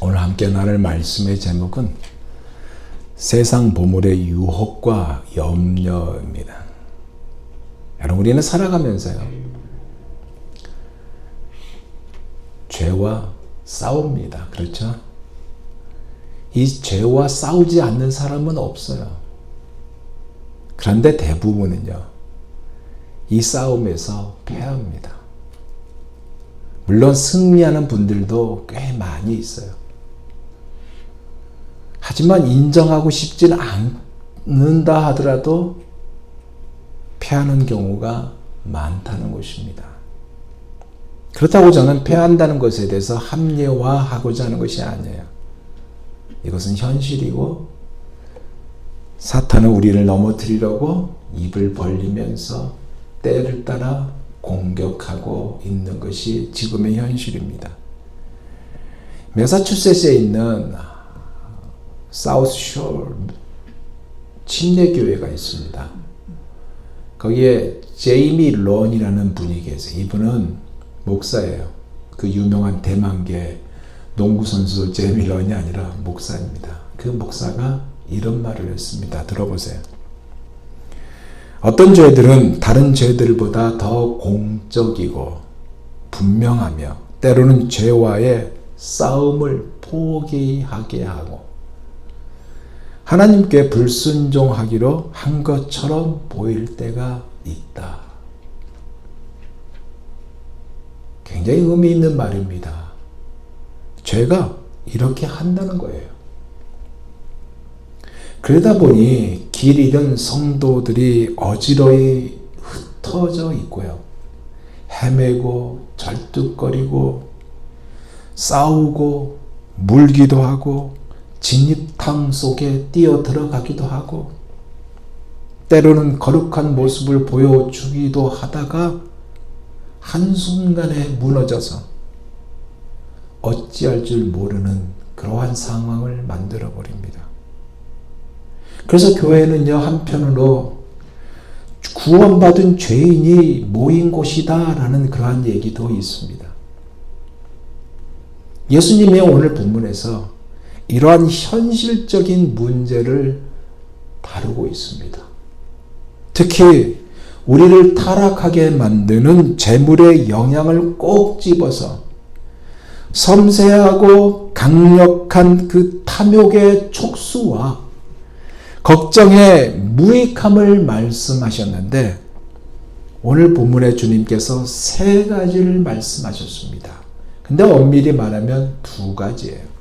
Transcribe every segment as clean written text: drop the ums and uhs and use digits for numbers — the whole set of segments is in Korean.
오늘 함께 나눌 말씀의 제목은 세상 보물의 유혹과 염려입니다. 여러분, 우리는 살아가면서요, 죄와 싸웁니다. 그렇죠? 이 죄와 싸우지 않는 사람은 없어요. 그런데 대부분은요, 이 싸움에서 패합니다. 물론 승리하는 분들도 꽤 많이 있어요. 하지만 인정하고 싶지 않는다 하더라도 패하는 경우가 많다는 것입니다. 그렇다고 저는 패한다는 것에 대해서 합리화하고자 하는 것이 아니에요. 이것은 현실이고 사탄은 우리를 넘어뜨리려고 입을 벌리면서 때를 따라 공격하고 있는 것이 지금의 현실입니다. 매사추세츠에 있는 사우스쇼어 침례교회가 있습니다. 거기에 제이미 런이라는 분이 계세요. 이분은 목사예요. 그 유명한 대만계 농구선수 제이미 런이 아니라 목사입니다. 그 목사가 이런 말을 했습니다. 들어보세요. 어떤 죄들은 다른 죄들보다 더 공적이고 분명하며 때로는 죄와의 싸움을 포기하게 하고 하나님께 불순종하기로 한 것처럼 보일 때가 있다. 굉장히 의미 있는 말입니다. 죄가 이렇게 한다는 거예요. 그러다 보니 길 잃은 성도들이 어지러이 흩어져 있고요. 헤매고 절뚝거리고 싸우고 물기도 하고 진입탕 속에 뛰어 들어가기도 하고 때로는 거룩한 모습을 보여주기도 하다가 한순간에 무너져서 어찌할 줄 모르는 그러한 상황을 만들어 버립니다. 그래서 교회는요, 한편으로 구원받은 죄인이 모인 곳이다 라는 그러한 얘기도 있습니다. 예수님의 오늘 본문에서 이러한 현실적인 문제를 다루고 있습니다. 특히 우리를 타락하게 만드는 재물의 영향을 꼭 집어서 섬세하고 강력한 그 탐욕의 촉수와 걱정의 무익함을 말씀하셨는데 오늘 본문에 주님께서 세 가지를 말씀하셨습니다. 근데 엄밀히 말하면 두 가지예요.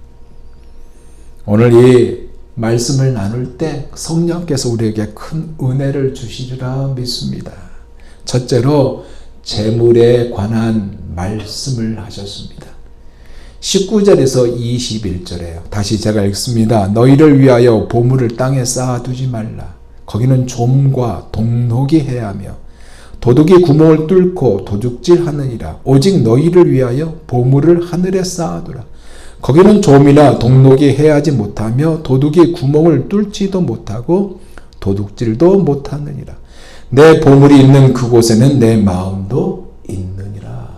오늘 이 말씀을 나눌 때 성령께서 우리에게 큰 은혜를 주시리라 믿습니다. 첫째로 재물에 관한 말씀을 하셨습니다. 19절에서 21절에요. 다시 제가 읽습니다. 너희를 위하여 보물을 땅에 쌓아두지 말라. 거기는 좀과 동록이 해하며 도둑이 구멍을 뚫고 도둑질하느니라. 오직 너희를 위하여 보물을 하늘에 쌓아두라. 거기는 좀이나 동록이 해하지 못하며 도둑이 구멍을 뚫지도 못하고 도둑질도 못하느니라. 내 보물이 있는 그곳에는 내 마음도 있느니라.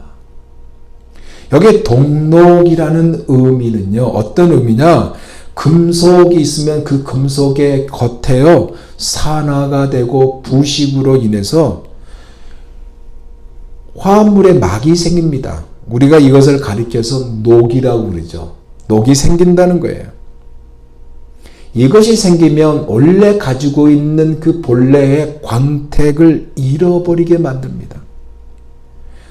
여기 동록이라는 의미는요, 어떤 의미냐? 금속이 있으면 그 금속의 겉에요, 산화가 되고 부식으로 인해서 화합물에 막이 생깁니다. 우리가 이것을 가리켜서 녹이라고 그러죠. 녹이 생긴다는 거예요. 이것이 생기면 원래 가지고 있는 그 본래의 광택을 잃어버리게 만듭니다.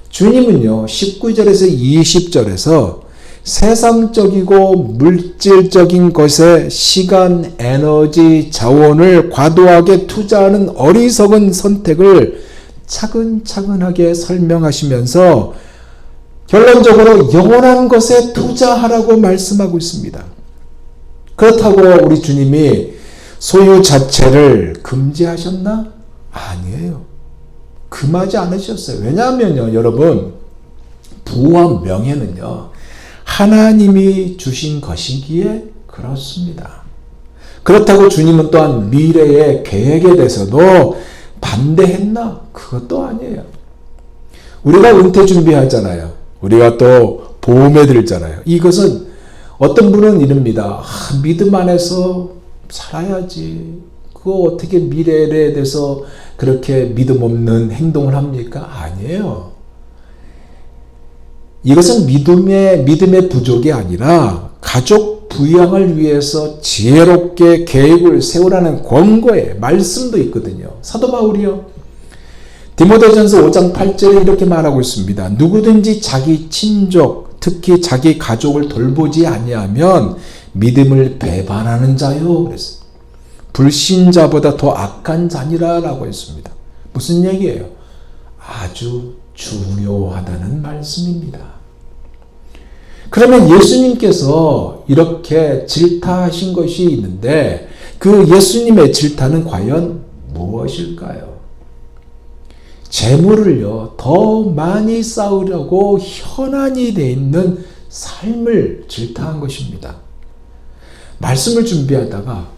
주님은요, 19절에서 20절에서 세상적이고 물질적인 것에 시간, 에너지, 자원을 과도하게 투자하는 어리석은 선택을 차근차근하게 설명하시면서 결론적으로 영원한 것에 투자하라고 말씀하고 있습니다. 그렇다고 우리 주님이 소유 자체를 금지하셨나? 아니에요. 금하지 않으셨어요. 왜냐하면요, 여러분, 부와 명예는요, 하나님이 주신 것이기에 그렇습니다. 그렇다고 주님은 또한 미래의 계획에 대해서도 반대했나? 그것도 아니에요. 우리가 은퇴 준비하잖아요. 우리가 또 보험에 들잖아요. 이것은 어떤 분은 이럽니다. 믿음 안에서 살아야지. 그거 어떻게 미래에 대해서 그렇게 믿음 없는 행동을 합니까? 아니에요. 이것은 믿음의 부족이 아니라 가족 부양을 위해서 지혜롭게 계획을 세우라는 권고에 말씀도 있거든요. 사도 바울이요. 디모데전서 5장 8절에 이렇게 말하고 있습니다. 누구든지 자기 친족, 특히 자기 가족을 돌보지 아니하면 믿음을 배반하는 자요. 그랬어요. 불신자보다 더 악한 자니라 라고 했습니다. 무슨 얘기예요? 아주 중요하다는 말씀입니다. 그러면 예수님께서 이렇게 질타하신 것이 있는데 그 예수님의 질타는 과연 무엇일까요? 재물을요, 더 많이 쌓으려고 현안이 되어 있는 삶을 질타한 것입니다. 말씀을 준비하다가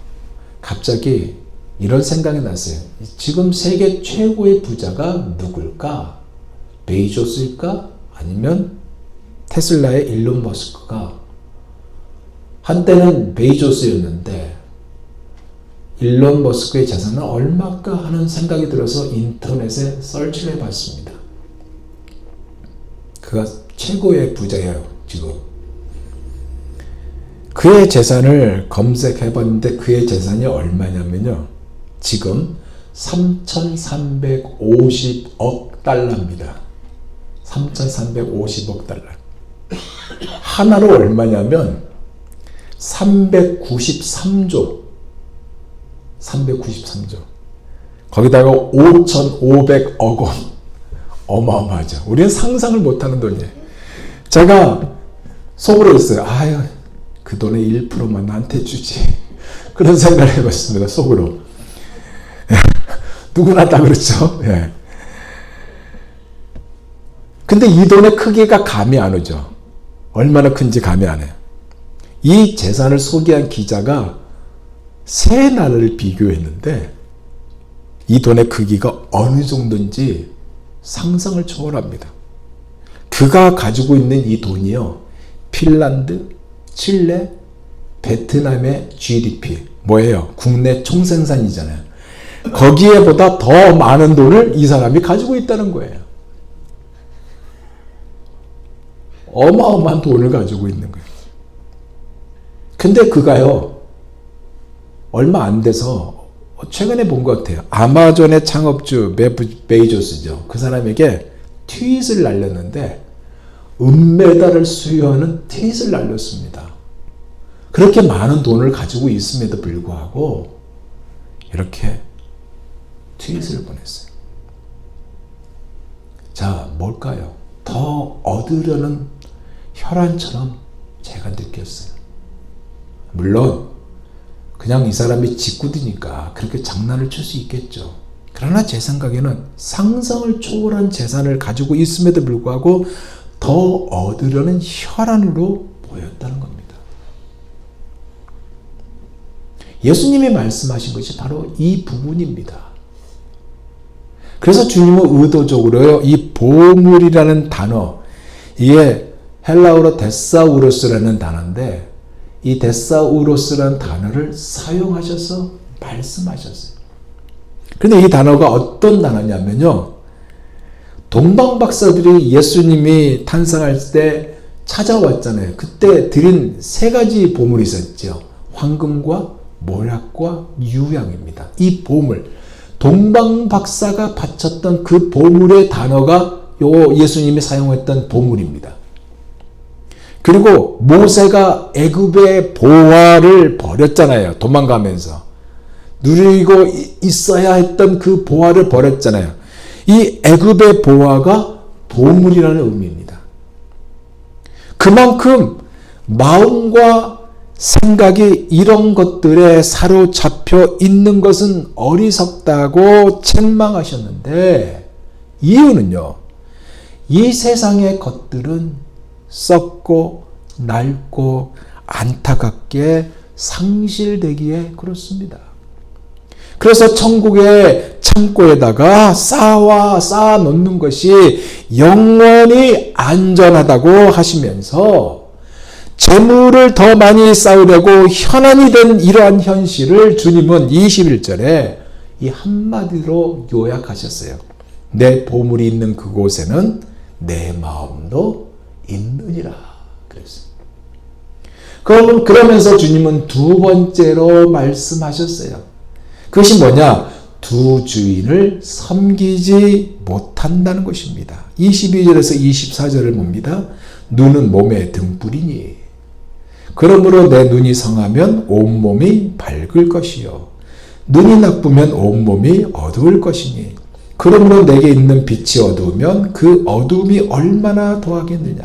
갑자기 이런 생각이 났어요. 지금 세계 최고의 부자가 누굴까? 베이조스일까? 아니면 테슬라의 일론 머스크가? 한때는 베이조스였는데 일론 머스크의 재산은 얼마일까 하는 생각이 들어서 인터넷에 서치를 해봤습니다. 그가 최고의 부자예요, 지금. 그의 재산을 검색해봤는데 그의 재산이 얼마냐면요. 지금 3,350억 달러입니다. 3,350억 달러. 하나로 얼마냐면 393조. 거기다가 5,500억 원. 어마어마하죠. 우리는 상상을 못하는 돈이에요. 제가 속으로 했어요. 아유, 그 돈의 1%만 나한테 주지. 그런 생각을 해봤습니다. 속으로. 누구나 다 그렇죠. 예. 근데 이 돈의 크기가 감이 안 오죠. 얼마나 큰지 감이 안 해요. 이 재산을 소개한 기자가 세 나라를 비교했는데 이 돈의 크기가 어느 정도인지 상상을 초월합니다. 그가 가지고 있는 이 돈이요. 핀란드, 칠레, 베트남의 GDP. 뭐예요? 국내 총생산이잖아요. 거기에보다 더 많은 돈을 이 사람이 가지고 있다는 거예요. 어마어마한 돈을 가지고 있는 거예요. 근데 그가요, 얼마 안 돼서 최근에 본 것 같아요. 아마존의 창업주 베이조스죠. 그 사람에게 트윗을 날렸는데 은메달을 수여하는 트윗을 날렸습니다. 그렇게 많은 돈을 가지고 있음에도 불구하고 이렇게 트윗을 보냈어요. 자, 뭘까요? 더 얻으려는 혈안처럼 제가 느꼈어요. 물론 그냥 이 사람이 직구드니까 그렇게 장난을 칠 수 있겠죠. 그러나 제 생각에는 상상을 초월한 재산을 가지고 있음에도 불구하고 더 얻으려는 혈안으로 보였다는 겁니다. 예수님이 말씀하신 것이 바로 이 부분입니다. 그래서 주님은 의도적으로 이 보물이라는 단어, 이게 헬라어로 데사우로스라는 단어인데 이 데사우로스라는 단어를 사용하셔서 말씀하셨어요. 그런데 이 단어가 어떤 단어냐면요. 동방박사들이 예수님이 탄생할 때 찾아왔잖아요. 그때 드린 세 가지 보물이 있었죠. 황금과 모략과 유향입니다. 이 보물, 동방박사가 바쳤던 그 보물의 단어가 요 예수님이 사용했던 보물입니다. 그리고 모세가 애굽의 보화를 버렸잖아요. 도망가면서. 누리고 있어야 했던 그 보화를 버렸잖아요. 이 애굽의 보화가 보물이라는 의미입니다. 그만큼 마음과 생각이 이런 것들에 사로잡혀 있는 것은 어리석다고 책망하셨는데 이유는요. 이 세상의 것들은 썩고 낡고 안타깝게 상실되기에 그렇습니다. 그래서 천국의 창고에다가 쌓아 놓는 것이 영원히 안전하다고 하시면서 재물을 더 많이 쌓으려고 현안이 된 이러한 현실을 주님은 21절에 이 한마디로 요약하셨어요. 내 보물이 있는 그곳에는 내 마음도 있느니라 그랬어요. 그러면서 주님은 두 번째로 말씀하셨어요. 그것이 뭐냐? 두 주인을 섬기지 못한다는 것입니다. 22절에서 24절을 봅니다. 눈은 몸의 등불이니 그러므로 내 눈이 성하면 온몸이 밝을 것이요 눈이 나쁘면 온몸이 어두울 것이니 그러므로 내게 있는 빛이 어두우면 그 어두움이 얼마나 더하겠느냐.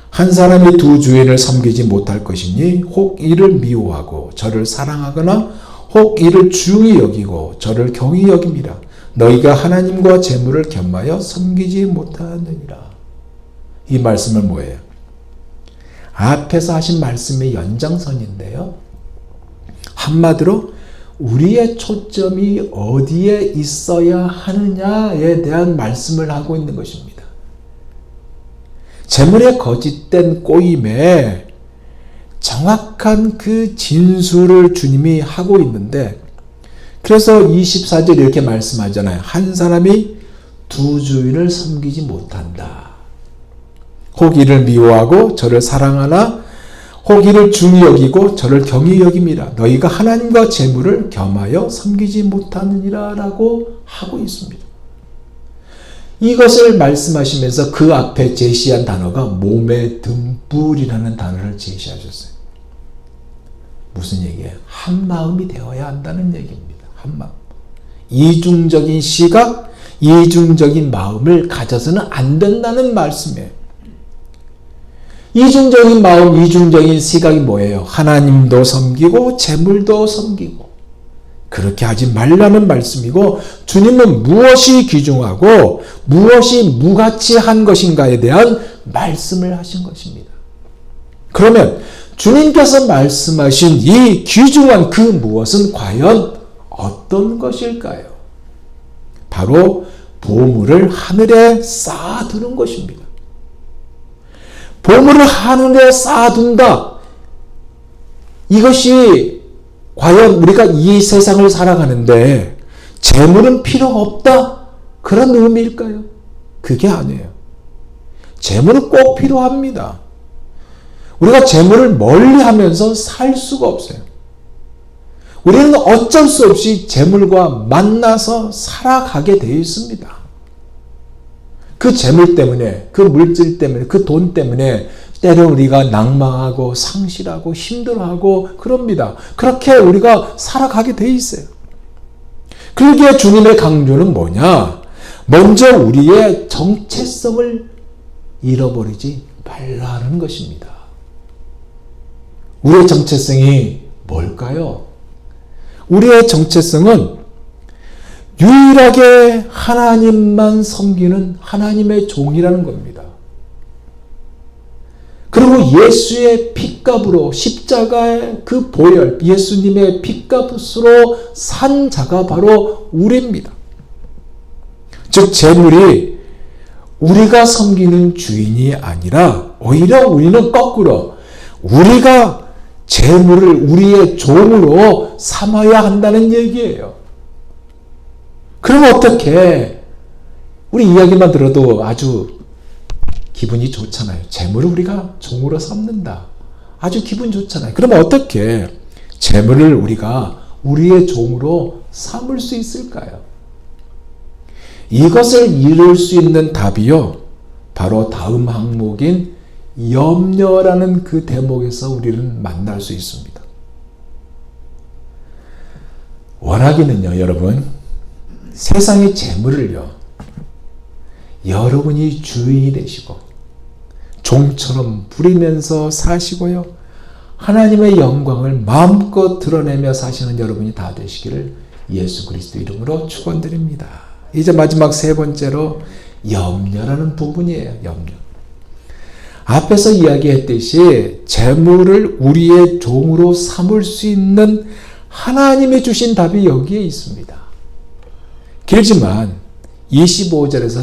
한 사람이 두 주인을 섬기지 못할 것이니 혹 이를 미워하고 저를 사랑하거나 혹 이를 중히 여기고 저를 경히 여김이라. 너희가 하나님과 재물을 겸하여 섬기지 못하느니라. 이 말씀은 뭐예요? 앞에서 하신 말씀의 연장선인데요. 한마디로 우리의 초점이 어디에 있어야 하느냐에 대한 말씀을 하고 있는 것입니다. 재물의 거짓된 꼬임에 정확한 그 진술을 주님이 하고 있는데, 그래서 24절 이렇게 말씀하잖아요. 한 사람이 두 주인을 섬기지 못한다. 혹 이를 미워하고 저를 사랑하나 혹 이를 중히 여기고 저를 경히 여김이라. 너희가 하나님과 재물을 겸하여 섬기지 못하느니라 라고 하고 있습니다. 이것을 말씀하시면서 그 앞에 제시한 단어가 몸의 등불이라는 단어를 제시하셨어요. 무슨 얘기예요? 한 마음이 되어야 한다는 얘기입니다. 한 마음. 이중적인 시각, 이중적인 마음을 가져서는 안 된다는 말씀이에요. 이중적인 마음, 이중적인 시각이 뭐예요? 하나님도 섬기고 재물도 섬기고. 그렇게 하지 말라는 말씀이고, 주님은 무엇이 귀중하고 무엇이 무가치한 것인가에 대한 말씀을 하신 것입니다. 그러면 주님께서 말씀하신 이 귀중한 그 무엇은 과연 어떤 것일까요? 바로 보물을 하늘에 쌓아두는 것입니다. 보물을 하늘에 쌓아둔다. 이것이 과연 우리가 이 세상을 살아가는데 재물은 필요가 없다? 그런 의미일까요? 그게 아니에요. 재물은 꼭 필요합니다. 우리가 재물을 멀리하면서 살 수가 없어요. 우리는 어쩔 수 없이 재물과 만나서 살아가게 되어 있습니다. 그 재물 때문에, 그 물질 때문에, 그 돈 때문에 때로 우리가 낭망하고 상실하고 힘들어하고 그럽니다. 그렇게 우리가 살아가게 돼 있어요. 그러기에 주님의 강조는 뭐냐? 먼저 우리의 정체성을 잃어버리지 말라는 것입니다. 우리의 정체성이 뭘까요? 우리의 정체성은 유일하게 하나님만 섬기는 하나님의 종이라는 겁니다. 그리고 예수의 핏값으로 십자가의 그 보혈, 예수님의 핏값으로 산 자가 바로 우리입니다. 즉 재물이 우리가 섬기는 주인이 아니라 오히려 우리는 거꾸로 우리가 재물을 우리의 종으로 삼아야 한다는 얘기예요. 그럼 어떻게? 우리 이야기만 들어도 아주 기분이 좋잖아요. 재물을 우리가 종으로 삼는다. 아주 기분 좋잖아요. 그러면 어떻게 재물을 우리가 우리의 종으로 삼을 수 있을까요? 이것을 이룰 수 있는 답이요, 바로 다음 항목인 염려라는 그 대목에서 우리는 만날 수 있습니다. 원하기는요, 여러분, 세상의 재물을요, 여러분이 주인이 되시고 종처럼 부리면서 사시고요, 하나님의 영광을 마음껏 드러내며 사시는 여러분이 다 되시기를 예수 그리스도 이름으로 축원드립니다. 이제 마지막 세 번째로 염려라는 부분이에요. 염려. 앞에서 이야기했듯이 재물을 우리의 종으로 삼을 수 있는 하나님이 주신 답이 여기에 있습니다. 길지만 25절에서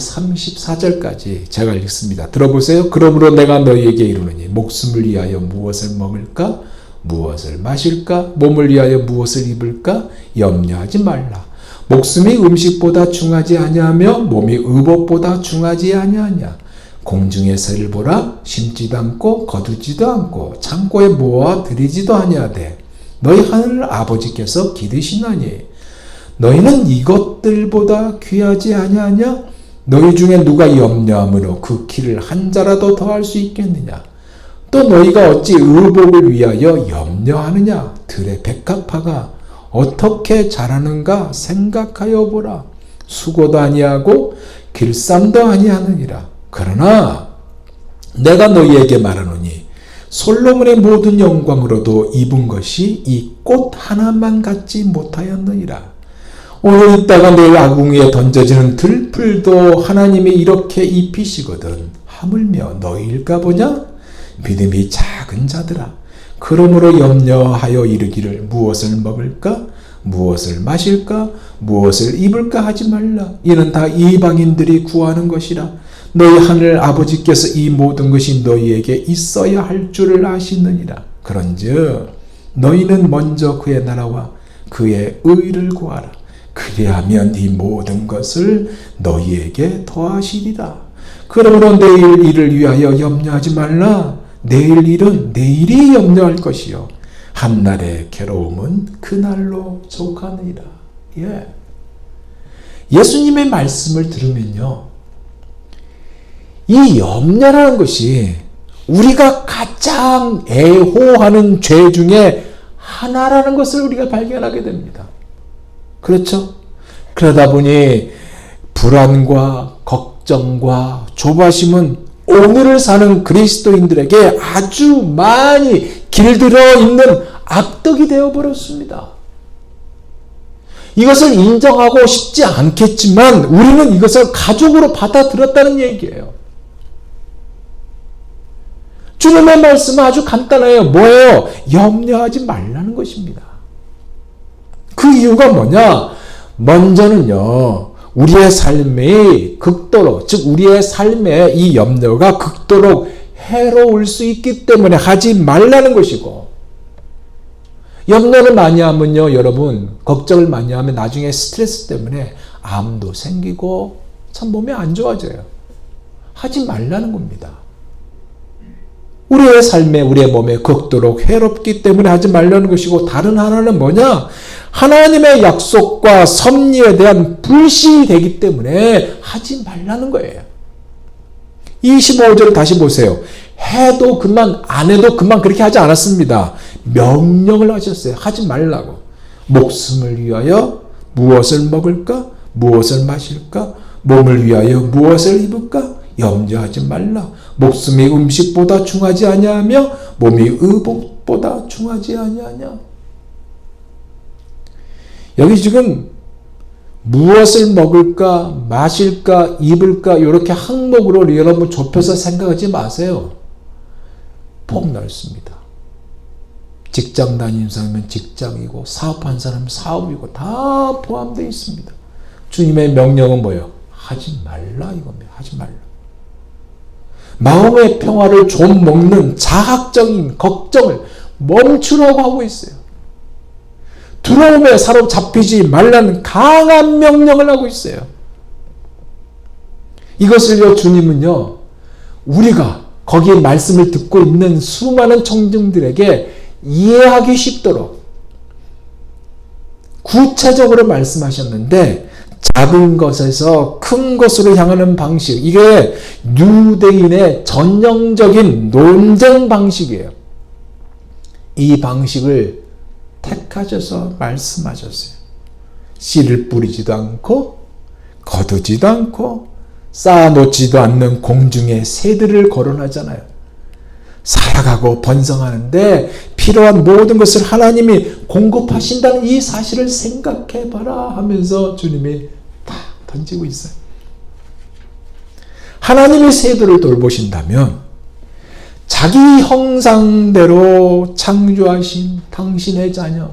34절까지 제가 읽습니다. 들어보세요. 그러므로 내가 너희에게 이르노니 목숨을 위하여 무엇을 먹을까? 무엇을 마실까? 몸을 위하여 무엇을 입을까? 염려하지 말라. 목숨이 음식보다 중하지 아니하며 몸이 의복보다 중하지 아니하냐. 공중의 새를 보라. 심지도 않고 거두지도 않고 창고에 모아 들이지도 아니하되 너희 하늘 아버지께서 기르시나니 너희는 이것들보다 귀하지 아니하냐? 너희 중에 누가 염려함으로 그 키를 한 자라도 더할 수 있겠느냐? 또 너희가 어찌 의복을 위하여 염려하느냐? 들의 백합화가 어떻게 자라는가 생각하여 보라. 수고도 아니하고 길쌈도 아니하느니라. 그러나 내가 너희에게 말하노니 솔로몬의 모든 영광으로도 입은 것이 이 꽃 하나만 갖지 못하였느니라. 오늘 있다가 내일 아궁이에 던져지는 들풀도 하나님이 이렇게 입히시거든. 하물며 너희일까 보냐? 믿음이 작은 자들아. 그러므로 염려하여 이르기를 무엇을 먹을까? 무엇을 마실까? 무엇을 입을까 하지 말라. 이는 다 이방인들이 구하는 것이라. 너희 하늘 아버지께서 이 모든 것이 너희에게 있어야 할 줄을 아시느니라. 그런즉 너희는 먼저 그의 나라와 그의 의를 구하라. 그리하면 이 모든 것을 너희에게 더하시리라. 그러므로 내일 일을 위하여 염려하지 말라. 내일 일은 내일이 염려할 것이요 한날의 괴로움은 그날로 족하느니라. 예수님의 말씀을 들으면요, 이 염려라는 것이 우리가 가장 애호하는 죄 중에 하나라는 것을 우리가 발견하게 됩니다. 그렇죠? 그러다 보니 불안과 걱정과 조바심은 오늘을 사는 그리스도인들에게 아주 많이 길들여 있는 악덕이 되어버렸습니다. 이것을 인정하고 싶지 않겠지만 우리는 이것을 가족으로 받아들였다는 얘기예요. 주님의 말씀은 아주 간단해요. 뭐예요? 염려하지 말라는 것입니다. 그 이유가 뭐냐? 먼저는요, 우리의 삶이 극도로, 즉 우리의 삶에 이 염려가 극도로 해로울 수 있기 때문에 하지 말라는 것이고, 염려를 많이 하면요, 여러분, 걱정을 많이 하면 나중에 스트레스 때문에 암도 생기고 참 몸이 안 좋아져요. 하지 말라는 겁니다. 우리의 삶에, 우리의 몸에 극도로 해롭기 때문에 하지 말라는 것이고, 다른 하나는 뭐냐? 하나님의 약속과 섭리에 대한 불신이 되기 때문에 하지 말라는 거예요. 25절 다시 보세요. 해도 그만, 안 해도 그만 그렇게 하지 않았습니다. 명령을 하셨어요. 하지 말라고. 목숨을 위하여 무엇을 먹을까? 무엇을 마실까? 몸을 위하여 무엇을 입을까? 염려하지 말라. 목숨이 음식보다 중하지 아니하며 몸이 의복보다 중하지 아니하냐. 여기 지금 무엇을 먹을까, 마실까, 입을까 이렇게 항목으로 여러분 좁혀서 생각하지 마세요. 폭 넓습니다. 직장 다니는 사람은 직장이고 사업하는 사람은 사업이고 다 포함되어 있습니다. 주님의 명령은 뭐예요? 하지 말라 이겁니다. 하지 말라. 마음의 평화를 좀 먹는 자학적인 걱정을 멈추라고 하고 있어요. 두려움에 사로잡히지 말라는 강한 명령을 하고 있어요. 이것을요, 주님은요, 우리가 거기에 말씀을 듣고 있는 수많은 청중들에게 이해하기 쉽도록 구체적으로 말씀하셨는데, 작은 것에서 큰 것으로 향하는 방식, 이게 유대인의 전형적인 논쟁 방식이에요. 이 방식을 택하셔서 말씀하셨어요. 씨를 뿌리지도 않고 거두지도 않고 쌓아놓지도 않는 공중의 새들을 거론하잖아요. 살아가고 번성하는데 필요한 모든 것을 하나님이 공급하신다는 이 사실을 생각해봐라 하면서 주님이 다 던지고 있어요. 하나님이 새들을 돌보신다면 자기 형상대로 창조하신 당신의 자녀,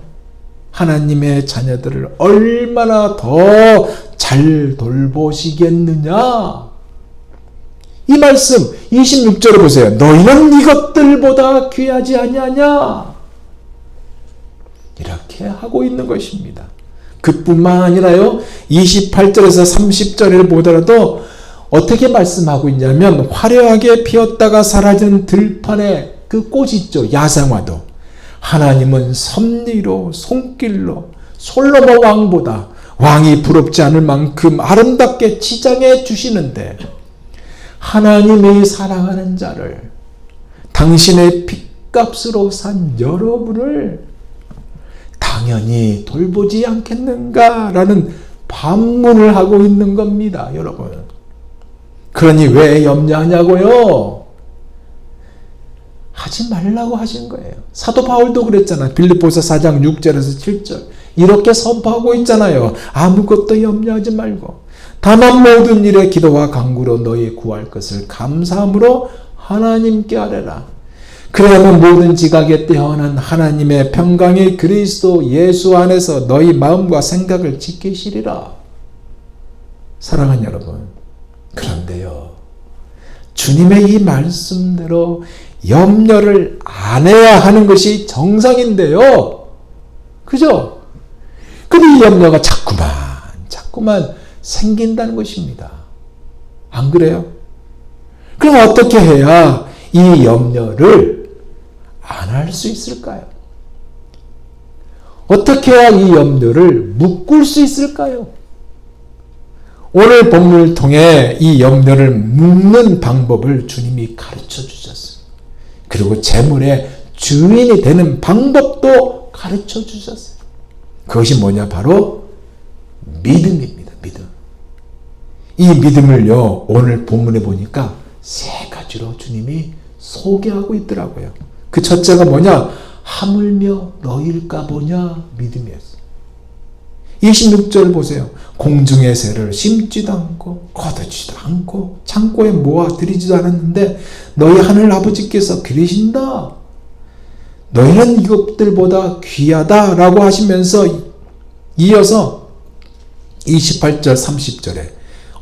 하나님의 자녀들을 얼마나 더 잘 돌보시겠느냐? 이 말씀 26절을 보세요. 너희는 이것들보다 귀하지 아니하냐? 이렇게 하고 있는 것입니다. 그뿐만 아니라요. 28절에서 30절을 보더라도 어떻게 말씀하고 있냐면 화려하게 피었다가 사라지는 들판에 그 꽃 있죠. 야생화도. 하나님은 섭리로 손길로 솔로몬 왕보다 왕이 부럽지 않을 만큼 아름답게 치장해 주시는데 하나님이 사랑하는 자를 당신의 핏값으로 산 여러분을 당연히 돌보지 않겠는가라는 반문을 하고 있는 겁니다. 여러분. 그러니 왜 염려하냐고요? 하지 말라고 하신 거예요. 사도 바울도 그랬잖아요. 빌립보서 4장 6절에서 7절 이렇게 선포하고 있잖아요. 아무것도 염려하지 말고 다만 모든 일에 기도와 간구로 너희 구할 것을 감사함으로 하나님께 아뢰라. 그래야만 모든 지각에 뛰어난 하나님의 평강이 그리스도 예수 안에서 너희 마음과 생각을 지키시리라. 사랑하는 여러분, 그런데요, 주님의 이 말씀대로 염려를 안 해야 하는 것이 정상인데요. 그죠? 근데 이 염려가 자꾸만 생긴다는 것입니다. 안 그래요? 그럼 어떻게 해야 이 염려를 안 할 수 있을까요? 어떻게 해야 이 염려를 묶을 수 있을까요? 오늘 본문을 통해 이 염려를 묶는 방법을 주님이 가르쳐 주셨어요. 그리고 재물의 주인이 되는 방법도 가르쳐 주셨어요. 그것이 뭐냐? 바로 믿음입니다. 믿음. 이 믿음을요, 오늘 본문에 보니까 세 가지로 주님이 소개하고 있더라고요. 그 첫째가 뭐냐? 하물며 너일까 보냐? 믿음이었어요. 26절 보세요. 공중의 새를 심지도 않고 거두지도 않고 창고에 모아 들이지도 않았는데 너희 하늘 아버지께서 기르신다. 너희는 이것들보다 귀하다라고 하시면서 이어서 28절 30절에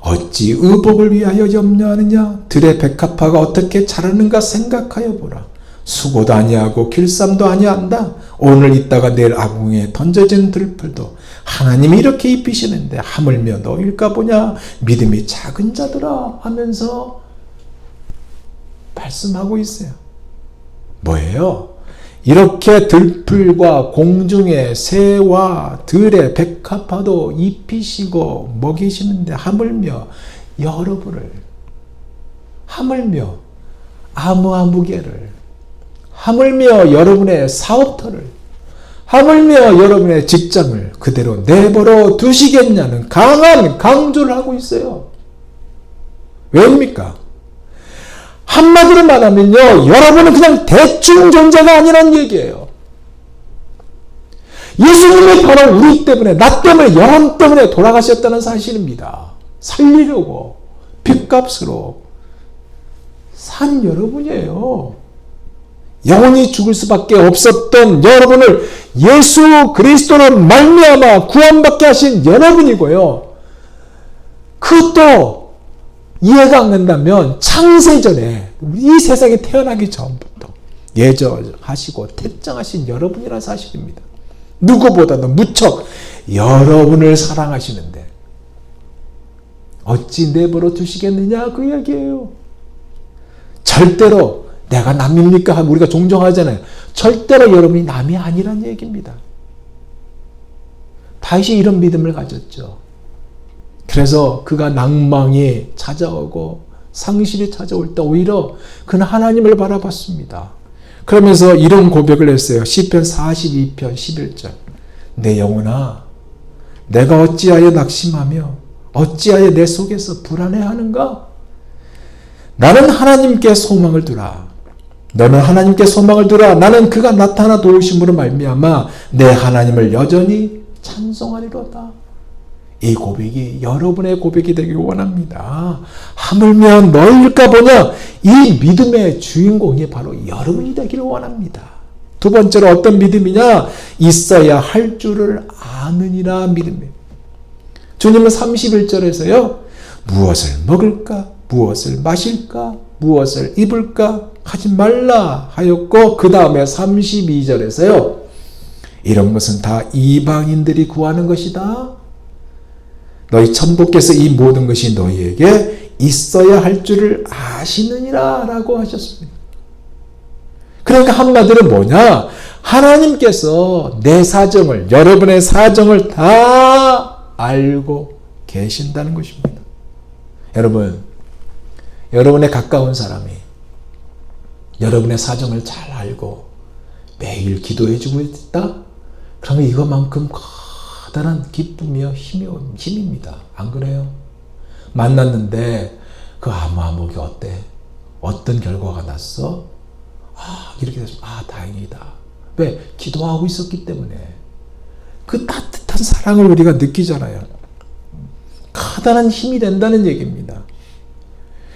어찌 의복을 위하여 염려하느냐? 들의 백합화가 어떻게 자라는가 생각하여 보라. 수고도 아니하고 길쌈도 아니한다. 오늘 있다가 내일 아궁이에 던져진 들풀도 하나님이 이렇게 입히시는데 하물며 너일까 보냐? 믿음이 작은 자들아 하면서 말씀하고 있어요. 뭐예요? 이렇게 들풀과 공중의 새와 들의 백합화도 입히시고 먹이시는데 하물며 여러분을, 하물며 아무개를, 하물며 여러분의 사업터를, 하물며 여러분의 직장을 그대로 내버려 두시겠냐는 강한 강조를 하고 있어요. 왜입니까? 한마디로 말하면요, 여러분은 그냥 대충 존재가 아니란 얘기예요. 예수님이 바로 우리 때문에, 나 때문에, 여러분 때문에 돌아가셨다는 사실입니다. 살리려고 핏값으로 산 여러분이에요. 영원히 죽을 수밖에 없었던 여러분을 예수 그리스도로 말미암아 구원받게 하신 여러분이고요. 그것도 이해가 안 된다면 창세전에 이 세상에 태어나기 전부터 예정하시고 택정하신 여러분이라는 사실입니다. 누구보다도 무척 여러분을 사랑하시는데 어찌 내버려 두시겠느냐 그 얘기예요. 절대로 내가 남입니까? 하고 우리가 종종 하잖아요. 절대로 여러분이 남이 아니란 얘기입니다. 다윗이 이런 믿음을 가졌죠. 그래서 그가 낭망이 찾아오고 상실이 찾아올 때 오히려 그는 하나님을 바라봤습니다. 그러면서 이런 고백을 했어요. 시편 42편 11절. 내 영혼아, 내가 어찌하여 낙심하며 어찌하여 내 속에서 불안해하는가? 나는 하나님께 소망을 두라. 너는 하나님께 소망을 두라. 나는 그가 나타나 도우심으로 말미암아 내 하나님을 여전히 찬송하리로다. 이 고백이 여러분의 고백이 되길 원합니다. 하물며 너일까 보냐? 이 믿음의 주인공이 바로 여러분이 되기를 원합니다. 두 번째로 어떤 믿음이냐? 있어야 할 줄을 아느니라 믿음이에요. 주님은 31절에서요. 무엇을 먹을까? 무엇을 마실까? 무엇을 입을까? 하지 말라 하였고 그 다음에 32절에서요. 이런 것은 다 이방인들이 구하는 것이다. 너희 천부께서 이 모든 것이 너희에게 있어야 할 줄을 아시느니라 라고 하셨습니다. 그러니까 한마디로 뭐냐? 하나님께서 내 사정을, 여러분의 사정을 다 알고 계신다는 것입니다. 여러분, 여러분의 가까운 사람이 여러분의 사정을 잘 알고 매일 기도해주고 있다? 그러면 이것만큼 커다란 기쁨이요 힘입니다. 안 그래요? 만났는데 그 아무아무게 어때? 어떤 결과가 났어? 이렇게 됐으면 다행이다. 왜? 기도하고 있었기 때문에. 그 따뜻한 사랑을 우리가 느끼잖아요. 커다란 힘이 된다는 얘기입니다.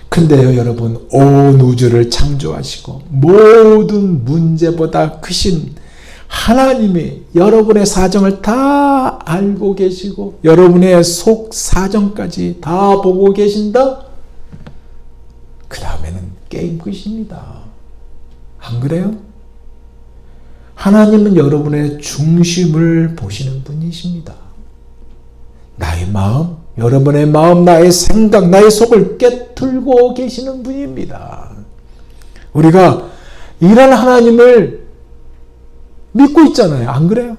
근데요, 여러분, 온 우주를 창조하시고 모든 문제보다 크신 하나님이 여러분의 사정을 다 알고 계시고 여러분의 속 사정까지 다 보고 계신다? 그 다음에는 게임 끝입니다. 안 그래요? 하나님은 여러분의 중심을 보시는 분이십니다. 나의 마음, 여러분의 마음, 나의 생각, 나의 속을 꿰뚫고 계시는 분입니다. 우리가 이런 하나님을 믿고 있잖아요. 안 그래요?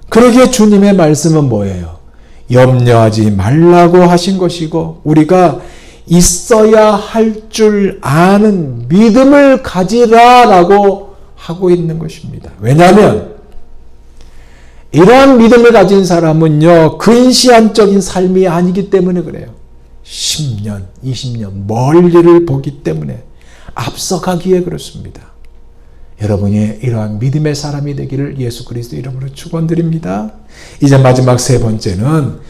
그러기에 주님의 말씀은 뭐예요? 염려하지 말라고 하신 것이고 우리가 있어야 할 줄 아는 믿음을 가지라라고 하고 있는 것입니다. 왜냐하면 이러한 믿음을 가진 사람은요, 근시안적인 삶이 아니기 때문에 그래요. 10년, 20년 멀리를 보기 때문에 앞서가기에 그렇습니다. 여러분이 이러한 믿음의 사람이 되기를 예수 그리스도 이름으로 축원드립니다. 이제 마지막 세 번째는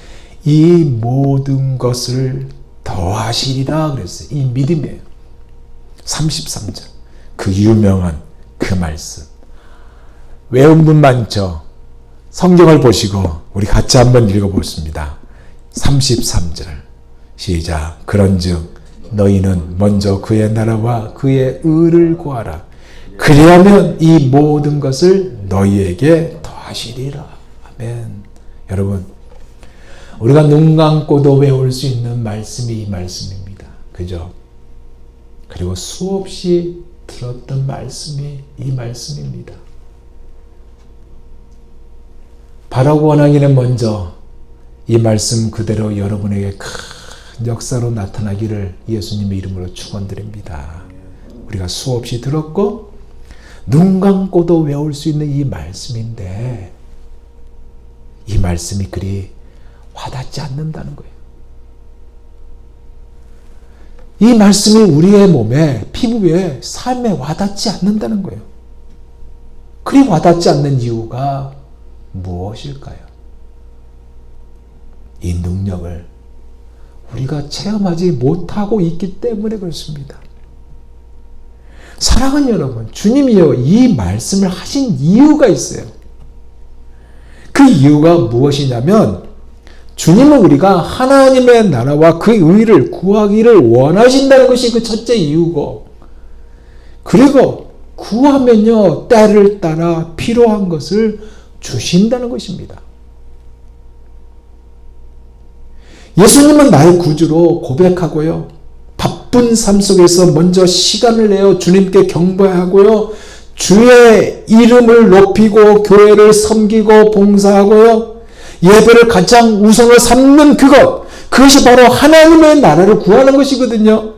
이 모든 것을 더하시리라 그랬어요. 이 믿음이에요. 33절. 그 유명한 그 말씀. 외운 분 많죠? 성경을 보시고 우리 같이 한번 읽어보겠습니다. 33절 시작. 그런즉 너희는 먼저 그의 나라와 그의 의를 구하라. 그리하면 이 모든 것을 너희에게 더하시리라. 아멘. 여러분, 우리가 눈 감고도 외울 수 있는 말씀이 이 말씀입니다. 그죠? 그리고 수없이 들었던 말씀이 이 말씀입니다. 바라고 원하기는 먼저 이 말씀 그대로 여러분에게 큰 역사로 나타나기를 예수님의 이름으로 축원드립니다. 우리가 수없이 들었고 눈 감고도 외울 수 있는 이 말씀인데 이 말씀이 그리 와닿지 않는다는 거예요. 이 말씀이 우리의 몸에, 피부에, 삶에 와닿지 않는다는 거예요. 그리 와닿지 않는 이유가 무엇일까요? 이 능력을 우리가 체험하지 못하고 있기 때문에 그렇습니다. 사랑하는 여러분, 주님이요, 이 말씀을 하신 이유가 있어요. 그 이유가 무엇이냐면 주님은 우리가 하나님의 나라와 그 의를 구하기를 원하신다는 것이 그 첫째 이유고, 그리고 구하면요 때를 따라 필요한 것을 주신다는 것입니다. 예수님은 나의 구주로 고백하고요, 바쁜 삶 속에서 먼저 시간을 내어 주님께 경배하고요, 주의 이름을 높이고 교회를 섬기고 봉사하고요, 예배를 가장 우선으로 삼는 그것이 바로 하나님의 나라를 구하는 것이거든요.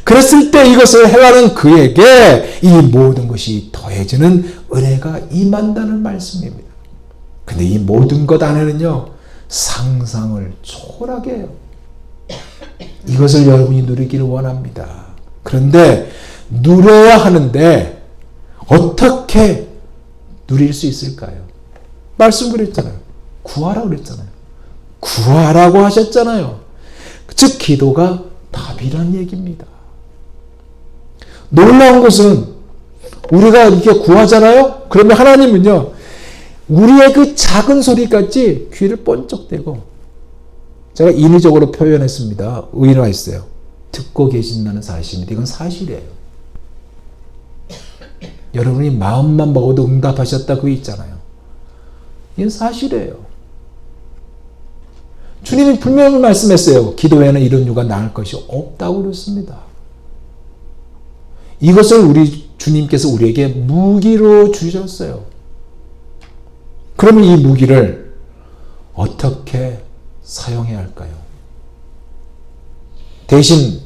그랬을 때 이것을 행하는 그에게 이 모든 것이 더해지는 은혜가 임한다는 말씀입니다. 근데 이 모든 것 안에는요, 상상을 초월하게 해요. 이것을 여러분이 누리기를 원합니다. 그런데 누려야 하는데 어떻게 누릴 수 있을까요? 말씀 그랬잖아요. 구하라고 그랬잖아요. 구하라고 하셨잖아요. 즉 기도가 답이란 얘기입니다. 놀라운 것은 우리가 이렇게 구하잖아요. 그러면 하나님은요, 우리의 그 작은 소리까지 귀를 번쩍 대고 제가 인위적으로 표현했습니다. 의인화했어요. 듣고 계신다는 사실입니다. 이건 사실이에요. 여러분이 마음만 먹어도 응답하셨다 그 있잖아요. 이건 사실이에요. 주님이 분명히 말씀했어요. 기도에는 이런 이유가 나을 것이 없다고 그랬습니다. 이것을 우리 주님께서 우리에게 무기로 주셨어요. 그러면 이 무기를 어떻게 사용해야 할까요? 대신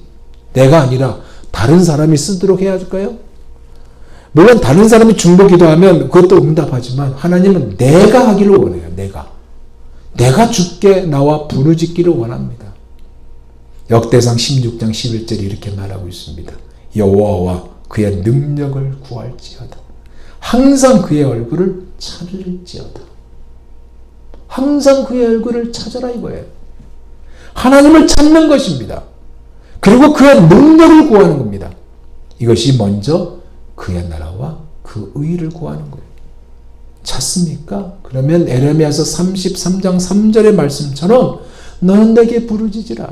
내가 아니라 다른 사람이 쓰도록 해야 할까요? 물론 다른 사람이 중보 기도하면 그것도 응답하지만 하나님은 내가 하기를 원해요. 내가 주께 나와 부르짖기를 원합니다. 역대상 16장 11절이 이렇게 말하고 있습니다. 여호와와 그의 능력을 구할지어다. 항상 그의 얼굴을 찾을지어다. 항상 그의 얼굴을 찾아라 이거예요. 하나님을 찾는 것입니다. 그리고 그의 능력을 구하는 겁니다. 이것이 먼저 그의 나라와 그 의를 구하는 거예요. 찾습니까? 그러면 에레미야서 33장 3절의 말씀처럼 너는 내게 부르짖으라.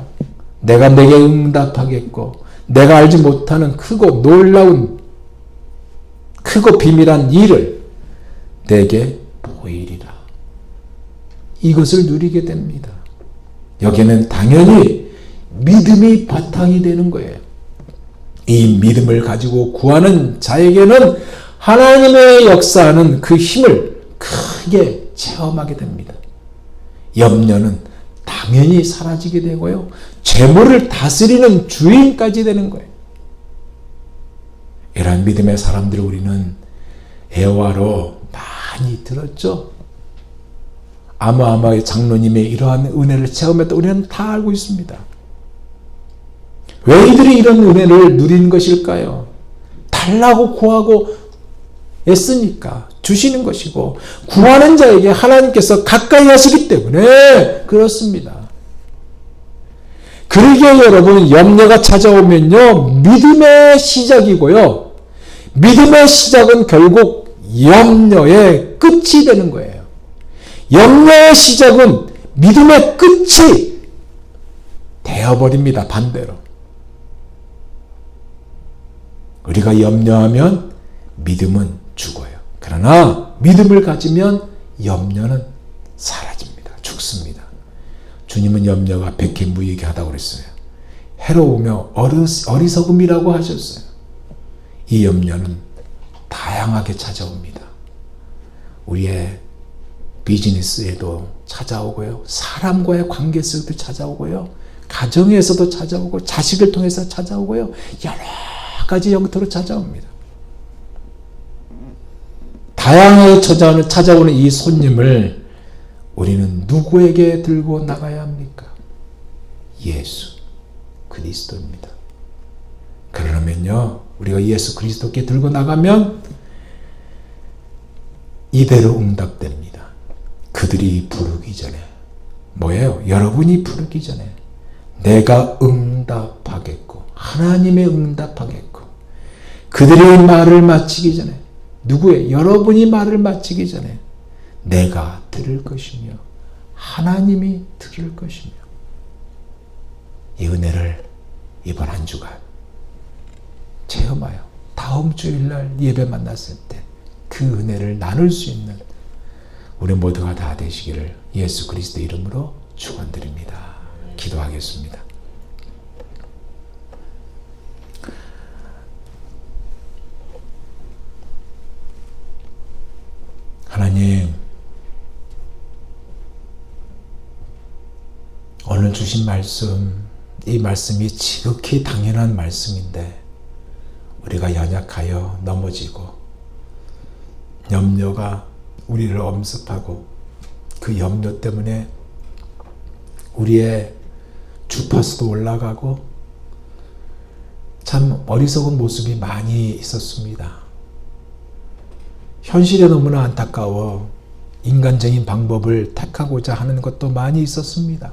내가 내게 응답하겠고 내가 알지 못하는 크고 놀라운 크고 비밀한 일을 내게 보이리라. 이것을 누리게 됩니다. 여기는 당연히 믿음이 바탕이 되는 거예요. 이 믿음을 가지고 구하는 자에게는 하나님의 역사하는 그 힘을 크게 체험하게 됩니다. 염려는 당연히 사라지게 되고요. 재물을 다스리는 주인까지 되는 거예요. 이러한 믿음의 사람들을 우리는 애화로 많이 들었죠. 아마아마의 장로님의 이러한 은혜를 체험했다 우리는 다 알고 있습니다. 왜 이들이 이런 은혜를 누리는 것일까요? 달라고 구하고 애쓰니까 주시는 것이고 구하는 자에게 하나님께서 가까이 하시기 때문에 그렇습니다. 그러기에 여러분 염려가 찾아오면요 믿음의 시작이고요. 믿음의 시작은 결국 염려의 끝이 되는 거예요. 염려의 시작은 믿음의 끝이 되어버립니다. 반대로. 우리가 염려하면 믿음은 죽어요. 그러나 믿음을 가지면 염려는 사라집니다. 죽습니다. 주님은 염려가 백해무익하다고 그랬어요. 해로우며 어리석음이라고 하셨어요. 이 염려는 다양하게 찾아옵니다. 우리의 비즈니스에도 찾아오고요. 사람과의 관계 속에도 찾아오고요. 가정에서도 찾아오고 자식을 통해서 찾아오고요. 여러 가지 형태로 찾아옵니다. 다양하게 찾아오는 이 손님을 우리는 누구에게 들고 나가야 합니까? 예수 그리스도입니다. 그러면요 우리가 예수 그리스도께 들고 나가면 이대로 응답됩니다. 그들이 부르기 전에 뭐예요? 여러분이 부르기 전에 내가 응답하겠고 하나님의 응답하겠고 그들의 말을 마치기 전에 누구의? 여러분이 말을 마치기 전에 내가 들을 것이며 하나님이 들을 것이며 이 은혜를 이번 한 주간 체험하여 다음 주일날 예배 만났을 때 그 은혜를 나눌 수 있는 우리 모두가 다 되시기를 예수 그리스도 이름으로 축원드립니다. 기도하겠습니다. 하나님, 오늘 주신 말씀, 이 말씀이 지극히 당연한 말씀인데 우리가 연약하여 넘어지고 염려가 우리를 엄습하고 그 염려 때문에 우리의 주파수도 올라가고 참 어리석은 모습이 많이 있었습니다. 현실에 너무나 안타까워 인간적인 방법을 택하고자 하는 것도 많이 있었습니다.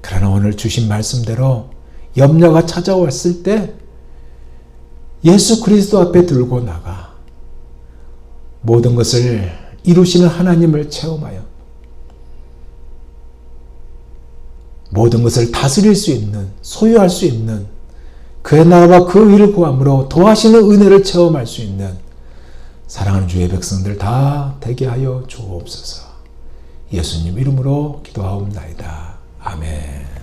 그러나 오늘 주신 말씀대로 염려가 찾아왔을 때 예수 그리스도 앞에 들고 나가 모든 것을 이루시는 하나님을 체험하여 모든 것을 다스릴 수 있는, 소유할 수 있는, 그의 나라와 그 의를 구함으로 도하시는 은혜를 체험할 수 있는 사랑하는 주의 백성들 다 되게 하여 주옵소서. 예수님 이름으로 기도하옵나이다. 아멘.